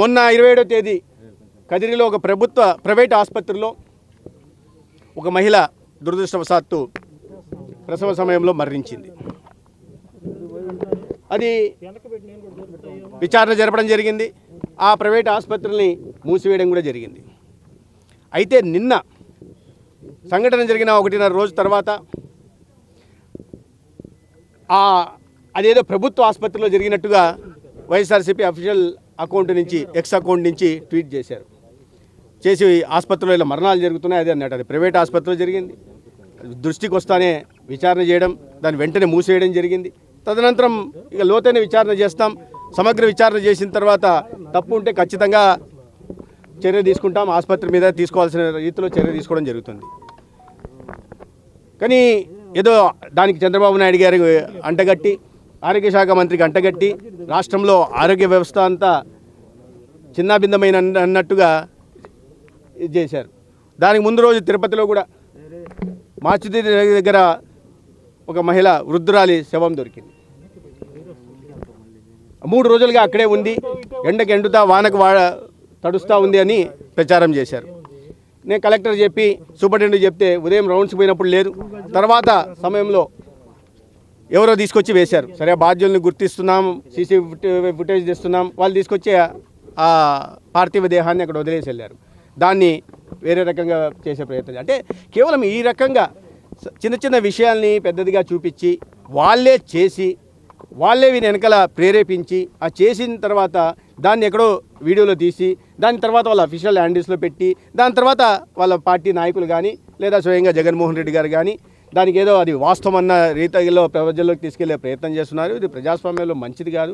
మొన్న 27వ తేదీ కదిరిలో ఒక ప్రైవేట్ ఆసుపత్రిలో ఒక మహిళ దురదృష్టవశాత్తు ప్రసవ సమయంలో మరణించింది. అది విచారణ జరపడం జరిగింది. ఆ ప్రైవేట్ ఆసుపత్రిని మూసివేయడం కూడా జరిగింది. అయితే నిన్న సంఘటన జరిగిన 1.5 రోజు తర్వాత అదేదో ప్రభుత్వ ఆసుపత్రిలో జరిగినట్టుగా వైఎస్ఆర్సీపీ అఫీషియల్ అకౌంట్ నుంచి ఎక్స్ అకౌంట్ నుంచి ట్వీట్ చేసి ఆసుపత్రిలో ఇలా మరణాలు జరుగుతున్నాయి అది అన్నట్టు. అది ప్రైవేట్ ఆసుపత్రిలో జరిగింది. దృష్టికి వస్తానే విచారణ చేయడం, దాన్ని వెంటనే మూసేయడం జరిగింది. తదనంతరం ఇక లోతైన విచారణ చేస్తాం. సమగ్ర విచారణ చేసిన తర్వాత తప్పు ఉంటే ఖచ్చితంగా చర్య తీసుకుంటాం. ఆసుపత్రి మీద తీసుకోవాల్సిన రీతిలో చర్య తీసుకోవడం జరుగుతుంది. కానీ ఏదో దానికి చంద్రబాబు నాయుడు గారి అంటగట్టి, ఆరోగ్య శాఖ మంత్రికి అంటగట్టి రాష్ట్రంలో ఆరోగ్య వ్యవస్థ అంతా చిన్నాభిన్నమైన అన్నట్టుగా ఇది చేశారు. దానికి ముందు రోజు తిరుపతిలో కూడా మాచుతి దగ్గర ఒక మహిళ వృద్ధురాలి శవం దొరికింది. 3 రోజులుగా అక్కడే ఉంది. ఎండకు ఎండుతా వానకు తడుస్తూ ఉంది అని ప్రచారం చేశారు. నేను కలెక్టర్ చెప్పి సూపరింటెండెంట్ చెప్తే ఉదయం రౌండ్స్ పోయినప్పుడు లేదు, తర్వాత సమయంలో ఎవరో తీసుకొచ్చి వేశారు. సరే బాధ్యుల్ని గుర్తిస్తున్నాం, సీసీ ఫుటేజ్ తెస్తున్నాం, వాళ్ళు తీసుకొచ్చి ఆ పార్థివ దేహాన్ని అక్కడ వదిలేసి వెళ్ళారు. దాన్ని వేరే రకంగా చేసే ప్రయత్నం. అంటే కేవలం ఈ రకంగా చిన్న చిన్న విషయాల్ని పెద్దదిగా చూపించి వాళ్ళే వీని వెనకాల ప్రేరేపించి ఆ చేసిన తర్వాత దాన్ని ఎక్కడో వీడియోలో తీసి దాని తర్వాత వాళ్ళ అఫీషియల్ హ్యాండిల్స్లో పెట్టి దాని తర్వాత వాళ్ళ పార్టీ నాయకులు కానీ లేదా స్వయంగా జగన్మోహన్ రెడ్డి గారు కానీ దానికి ఏదో అది వాస్తవం అన్న రీతిలో ప్రజల్లోకి తీసుకెళ్లే ప్రయత్నం చేస్తున్నారు. ఇది ప్రజాస్వామ్యంలో మంచిది కాదు.